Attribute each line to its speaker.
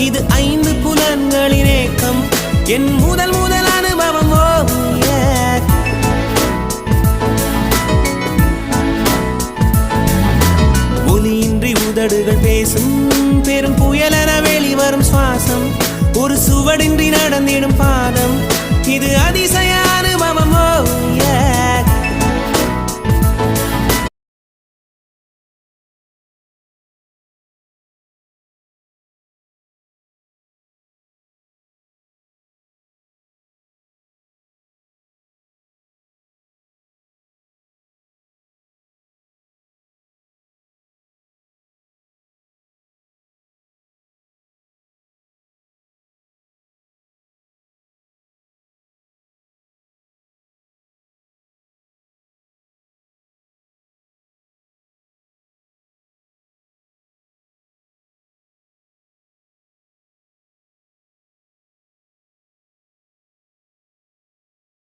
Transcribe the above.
Speaker 1: இது 5 புலன்களின் ஏக்கம் என் முதல் அனுபவம் ஒலியின்றி உதடுகள் பேசும் பெரும் புயலென வெளிவரும் சுவாசம் ஒரு சுவடின்றி நடந்திடும் பாதம் இது அதிசய